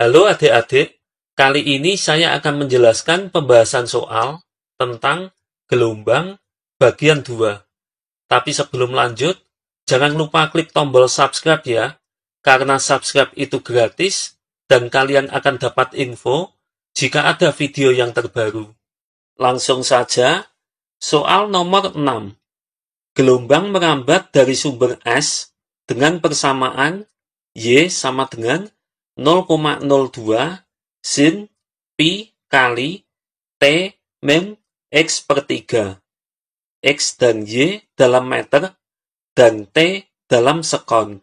Halo adik-adik, kali ini saya akan menjelaskan pembahasan soal tentang gelombang bagian 2. Tapi sebelum lanjut, jangan lupa klik tombol subscribe ya, karena subscribe itu gratis dan kalian akan dapat info jika ada video yang terbaru. Langsung saja, soal nomor 6. Gelombang merambat dari sumber S dengan persamaan Y sama dengan 0,02 sin pi kali T min X per 3. X dan Y dalam meter dan T dalam sekon.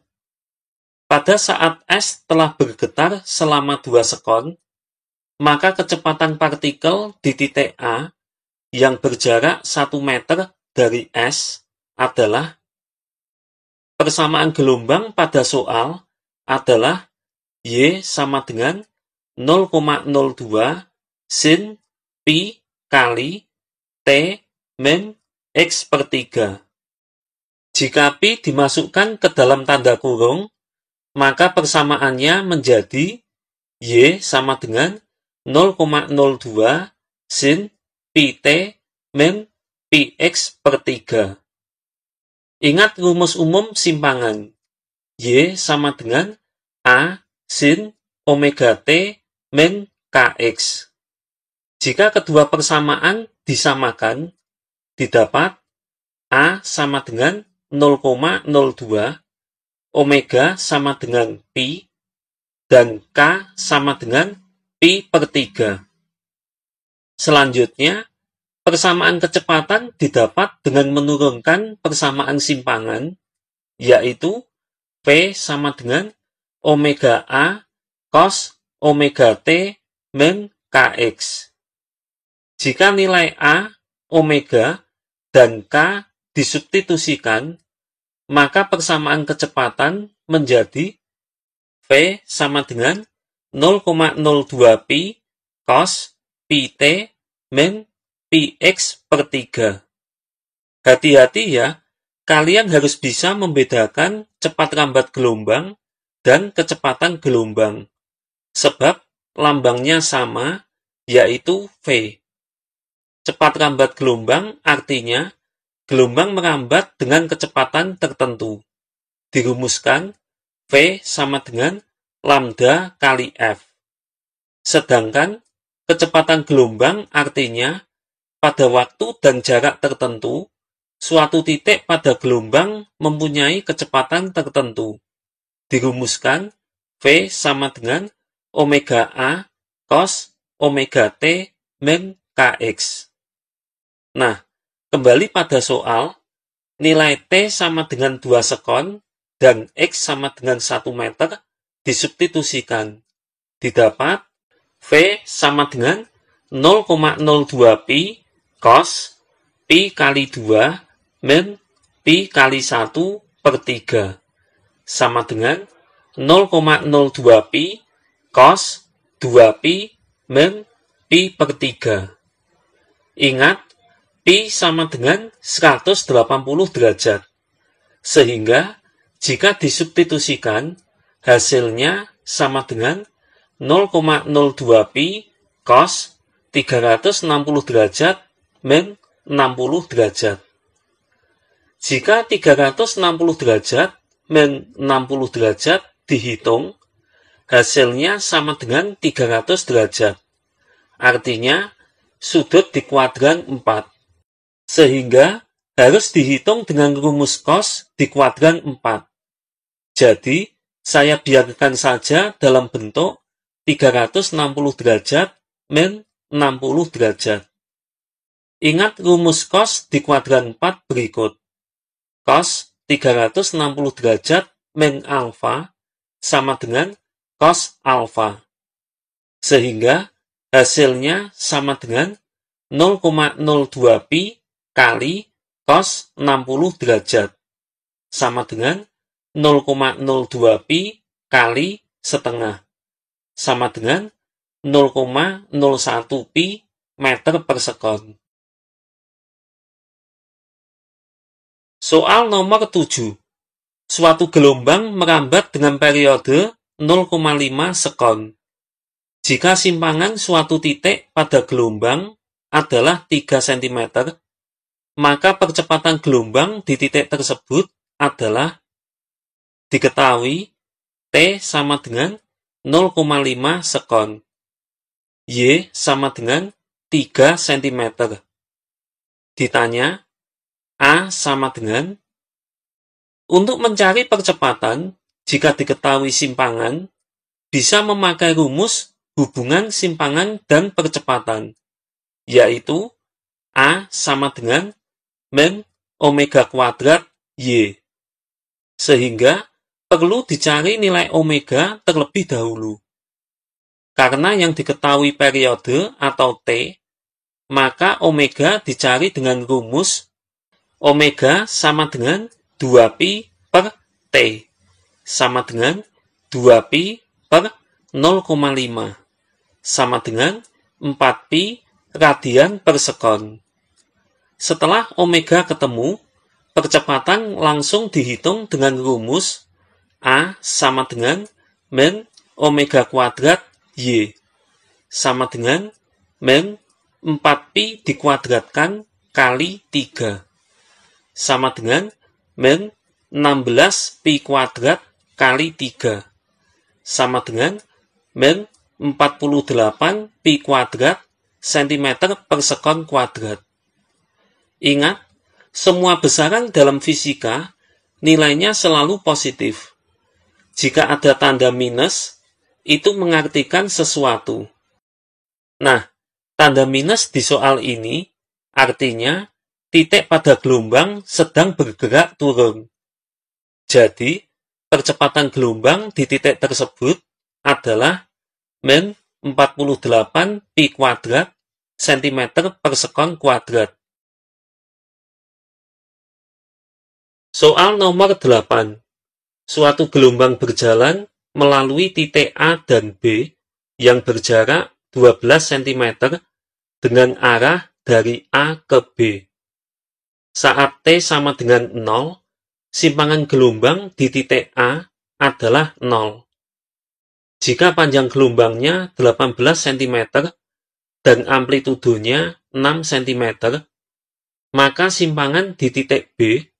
Pada saat S telah bergetar selama 2 sekon, maka kecepatan partikel di titik A yang berjarak 1 meter dari S adalah persamaan gelombang pada soal adalah Y sama dengan 0,02 sin pi kali T min X per 3. Jika pi dimasukkan ke dalam tanda kurung, maka persamaannya menjadi Y sama dengan 0,02 sin pi T min pi X per 3. Ingat rumus umum simpangan. Y sama dengan A sin omega T min Kx. Jika kedua persamaan disamakan, didapat A sama dengan 0,02, omega sama dengan pi, dan K sama dengan pi per 3. Selanjutnya, persamaan kecepatan didapat dengan menurunkan persamaan simpangan, yaitu V sama dengan omega A cos omega T min Kx. Jika nilai A, omega, dan K disubstitusikan, maka persamaan kecepatan menjadi V sama dengan 0,02 pi cos pi T min pi X per 3. Hati-hati ya, kalian harus bisa membedakan cepat rambat gelombang dan kecepatan gelombang, sebab lambangnya sama, yaitu V. Cepat rambat gelombang artinya gelombang merambat dengan kecepatan tertentu. Dirumuskan V sama dengan lambda kali F. Sedangkan kecepatan gelombang artinya pada waktu dan jarak tertentu, suatu titik pada gelombang mempunyai kecepatan tertentu. Dirumuskan V sama dengan omega A cos omega T min Kx. Nah, kembali pada soal, nilai T sama dengan 2 sekon dan X sama dengan 1 meter disubstitusikan. Didapat V sama dengan 0,02 pi cos pi kali 2 min pi kali 1 per 3. Sama dengan 0,02 pi cos 2 pi min pi per 3. Ingat, pi sama dengan 180 derajat. Sehingga, jika disubstitusikan, hasilnya sama dengan 0,02 pi cos 360 derajat min 60 derajat. Jika 360 derajat min 60 derajat dihitung, hasilnya sama dengan 300 derajat. Artinya, sudut di kuadran 4. Sehingga, harus dihitung dengan rumus cos di kuadran 4. Jadi, saya biarkan saja dalam bentuk 360 derajat min 60 derajat. Ingat rumus cos di kuadran 4 berikut. Cos 360 derajat min alfa sama dengan cos alfa. Sehingga hasilnya sama dengan 0,02 pi kali cos 60 derajat. Sama dengan 0,02 pi kali setengah. Sama dengan 0,01 pi meter per sekon. Soal nomor 7. Suatu gelombang merambat dengan periode 0,5 sekon. Jika simpangan suatu titik pada gelombang adalah 3 cm, maka percepatan gelombang di titik tersebut adalah diketahui T sama dengan 0,5 sekon, Y sama dengan 3 cm. Ditanya, A sama dengan, untuk mencari percepatan, jika diketahui simpangan, bisa memakai rumus hubungan simpangan dan percepatan, yaitu A sama dengan min omega kuadrat Y. Sehingga perlu dicari nilai omega terlebih dahulu. Karena yang diketahui periode atau T, maka omega dicari dengan rumus omega sama dengan 2pi per T, sama dengan 2pi per 0,5, sama dengan 4pi radian per sekon. Setelah omega ketemu, percepatan langsung dihitung dengan rumus A sama dengan min omega kuadrat Y, sama dengan min 4pi dikuadratkan kali 3, sama dengan min 16pi kuadrat kali 3, sama dengan min 48pi kuadrat cm per sekon kuadrat. Ingat, semua besaran dalam fisika nilainya selalu positif. Jika ada tanda minus, itu mengartikan sesuatu. Nah, tanda minus di soal ini artinya titik pada gelombang sedang bergerak turun. Jadi, percepatan gelombang di titik tersebut adalah min 48 pi kuadrat cm per sekon kuadrat. Soal nomor 8. Suatu gelombang berjalan melalui titik A dan B yang berjarak 12 cm dengan arah dari A ke B. Saat T sama dengan 0, simpangan gelombang di titik A adalah 0. Jika panjang gelombangnya 18 cm dan amplitudonya 6 cm, maka simpangan di titik B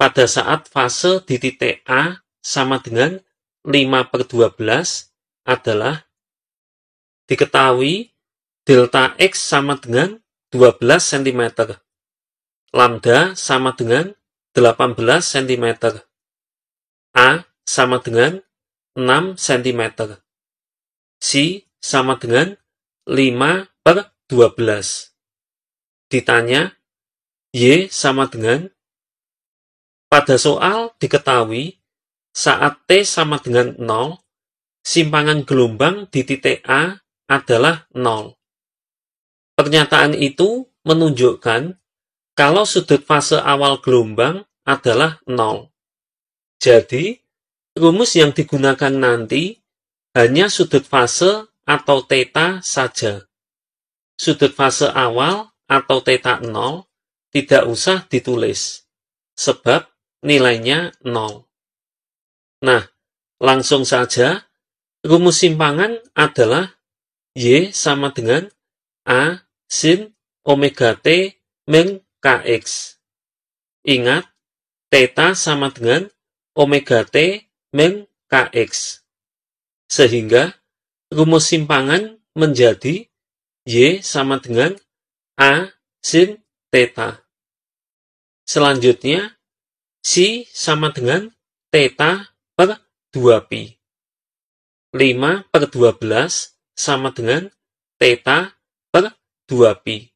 pada saat fase di titik A sama dengan 5/12 adalah diketahui delta X sama dengan 12 cm, lambda sama dengan 18 cm, A sama dengan 6 cm, C sama dengan 5/12. Ditanya, Y sama dengan, pada soal diketahui saat T sama dengan 0, simpangan gelombang di titik A adalah 0. Pernyataan itu menunjukkan kalau sudut fase awal gelombang adalah 0. Jadi, rumus yang digunakan nanti hanya sudut fase atau theta saja. Sudut fase awal atau theta 0 tidak usah ditulis, sebab nilainya 0. Nah, langsung saja, rumus simpangan adalah Y sama dengan A sin omega T min Kx. Ingat, theta sama dengan omega T min Kx. Sehingga, rumus simpangan menjadi Y sama dengan A sin theta. Selanjutnya, C sama dengan theta per 2pi. 5/12 sama dengan theta per 2pi.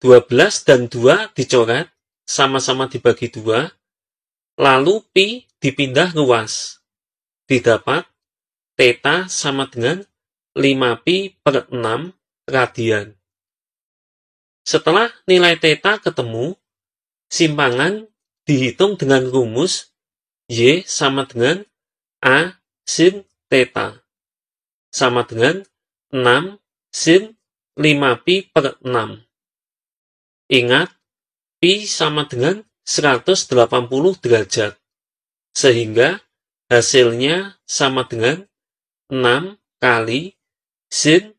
12 dan 2 dicoret, sama-sama dibagi 2, lalu pi dipindah ruas. Didapat theta sama dengan 5pi per 6 radian. Setelah nilai theta ketemu, simpangan dihitung dengan rumus Y sama dengan A sin theta, sama dengan 6 sin 5pi per 6. Ingat, pi sama dengan 180 derajat, sehingga hasilnya sama dengan 6 kali sin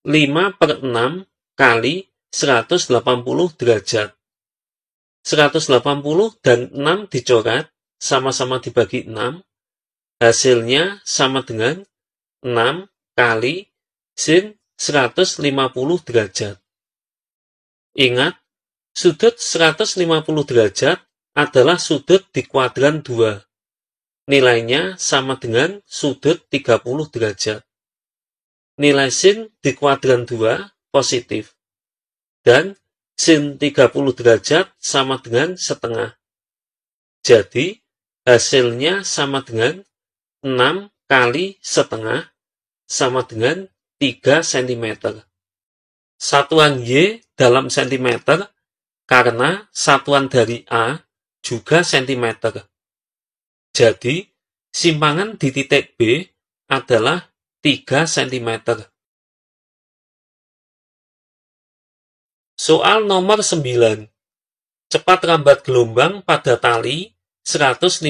5/6 kali 180 derajat. 180 dan 6 dicoret, sama-sama dibagi 6, hasilnya sama dengan 6 kali sin 150 derajat. Ingat, sudut 150 derajat adalah sudut di kuadran 2. Nilainya sama dengan sudut 30 derajat. Nilai sin di kuadran 2 positif. Dan sin 30 derajat sama dengan setengah. Jadi, hasilnya sama dengan 6 kali setengah sama dengan 3 cm. Satuan Y dalam cm karena satuan dari A juga cm. Jadi, simpangan di titik B adalah 3 cm. Soal nomor 9. Cepat rambat gelombang pada tali 150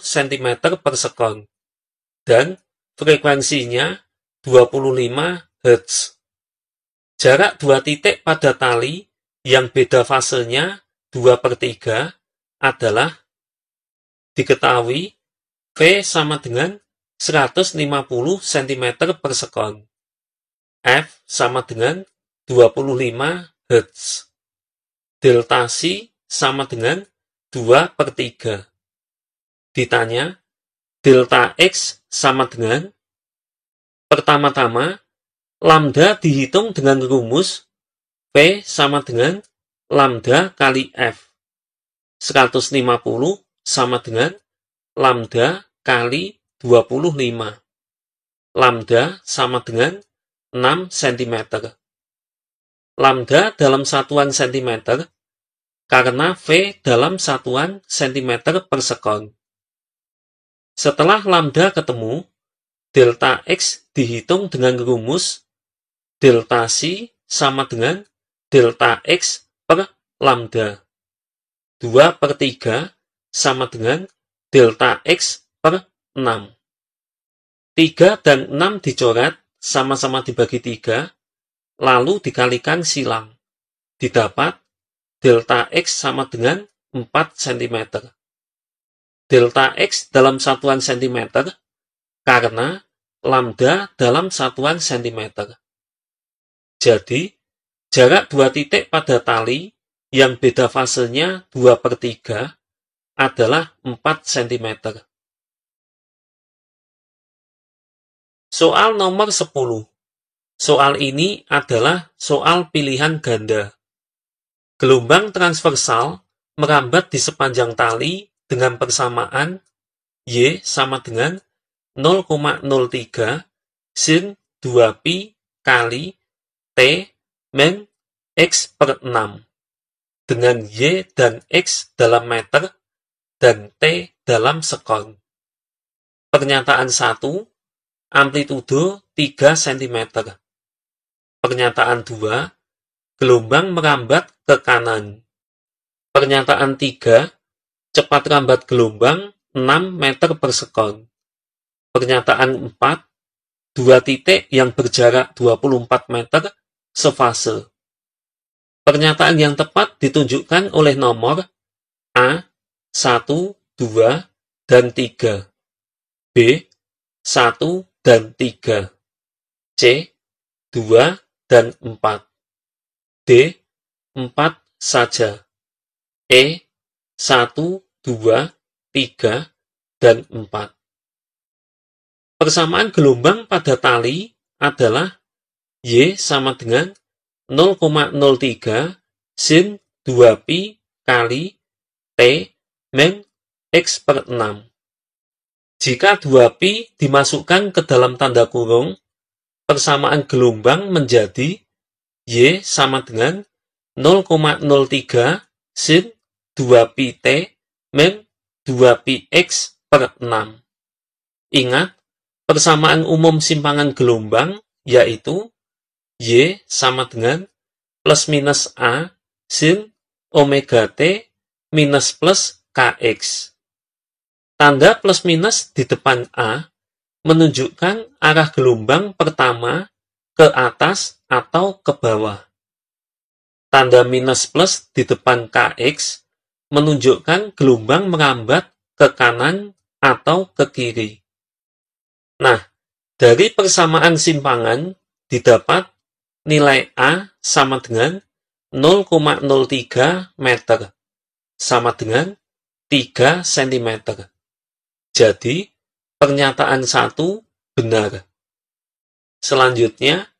cm per sekon dan frekuensinya 25 Hz. Jarak dua titik pada tali yang beda fasenya 2/3 adalah diketahui V sama dengan 150 cm per sekon. F sama dengan 25 Hz. Delta C sama dengan 2/3. Ditanya, delta X sama dengan, pertama-tama, lambda dihitung dengan rumus V sama dengan lambda kali F. 150 sama dengan lambda kali 25. Lambda sama dengan 6 cm. Lambda dalam satuan cm karena V dalam satuan cm per sekon. Setelah lambda ketemu, delta X dihitung dengan rumus delta C sama dengan delta X per lambda. 2/3 sama dengan delta X per 6. 3 dan 6 dicoret, sama-sama dibagi 3, lalu dikalikan silang. Didapat delta X sama dengan 4 cm. Delta X dalam satuan cm karena lambda dalam satuan cm. Jadi, jarak dua titik pada tali yang beda fasenya 2/3 adalah 4 cm. Soal nomor 10. Soal ini adalah soal pilihan ganda. Gelombang transversal merambat di sepanjang tali dengan persamaan Y sama dengan 0,03 sin 2pi kali T min X/6 dengan Y dan X dalam meter dan T dalam sekon. Pernyataan 1, amplitudo 3 cm. Pernyataan 2, gelombang merambat ke kanan. Pernyataan 3, cepat rambat gelombang 6 meter per sekon. Pernyataan 4, dua titik yang berjarak 24 meter sefase. Pernyataan yang tepat ditunjukkan oleh nomor A, 1, 2, dan 3. B, 1 dan 3. C, 2 dan 4. D, 4 saja. E, 1, 2, 3, dan 4. Persamaan gelombang pada tali adalah Y sama dengan 0,03 sin 2pi kali T min X/6. Jika 2pi dimasukkan ke dalam tanda kurung, persamaan gelombang menjadi Y sama dengan 0,03 sin 2pi T min 2pi X/6. Ingat, persamaan umum simpangan gelombang yaitu Y sama dengan plus minus A sin omega T minus plus Kx. Tanda plus minus di depan A menunjukkan arah gelombang pertama ke atas atau ke bawah. Tanda minus plus di depan KX menunjukkan gelombang merambat ke kanan atau ke kiri. Nah, dari persamaan simpangan didapat nilai A sama dengan 0,03 meter, sama dengan 3 cm. Jadi, pernyataan 1 benar. Selanjutnya,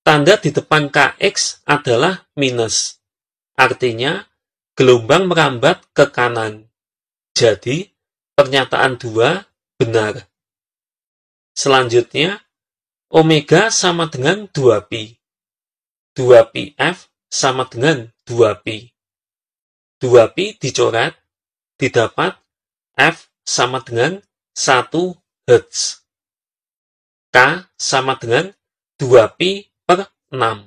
tanda di depan KX adalah minus. Artinya, gelombang merambat ke kanan. Jadi, pernyataan 2 benar. Selanjutnya, omega sama dengan 2pi. 2πf sama dengan 2pi. 2pi dicoret, didapat F sama dengan 1 Hz. K sama dengan 2pi per 6.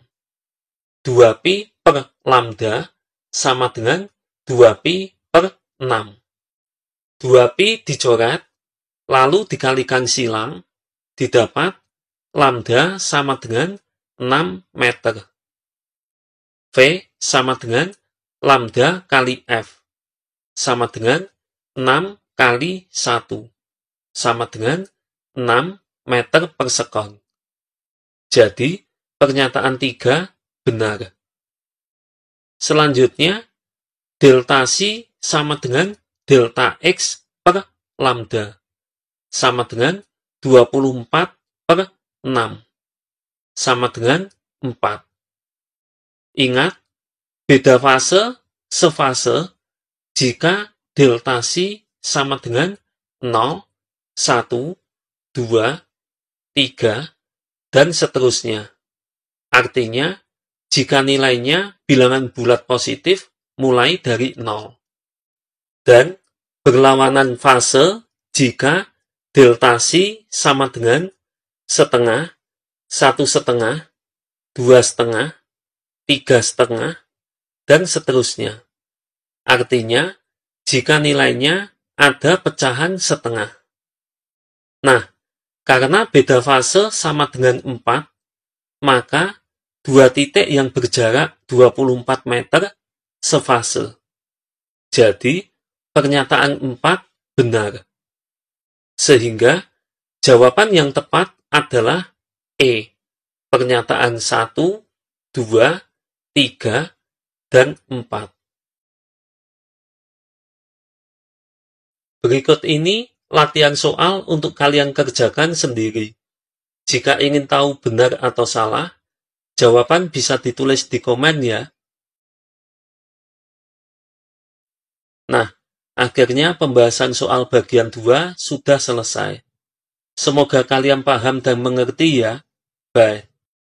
2pi per lambda sama dengan 2pi per 6. 2pi dicoret, lalu dikalikan silang, didapat lambda sama dengan 6 meter. V sama dengan lambda kali F, sama dengan 6 kali 1, sama dengan 6 meter per sekon. Jadi, pernyataan 3 benar. Selanjutnya, delta C sama dengan delta X per lambda, sama dengan 24 per 6, sama dengan 4. Ingat, beda fase, sefase, jika delta C sama dengan 0, 1, 2, 3, dan seterusnya. Artinya, jika nilainya bilangan bulat positif mulai dari 0. Dan berlawanan fase jika delta C sama dengan setengah, 1,5, 2,5, 3,5, dan seterusnya. Artinya, jika nilainya ada pecahan setengah. Nah, karena beda fase sama dengan 4, maka dua titik yang berjarak 24 meter sefase. Jadi, pernyataan 4 benar. Sehingga, jawaban yang tepat adalah E. Pernyataan 1, 2, 3, dan 4. Berikut ini latihan soal untuk kalian kerjakan sendiri. Jika ingin tahu benar atau salah, jawaban bisa ditulis di komen ya. Nah, akhirnya pembahasan soal bagian 2 sudah selesai. Semoga kalian paham dan mengerti ya. Bye.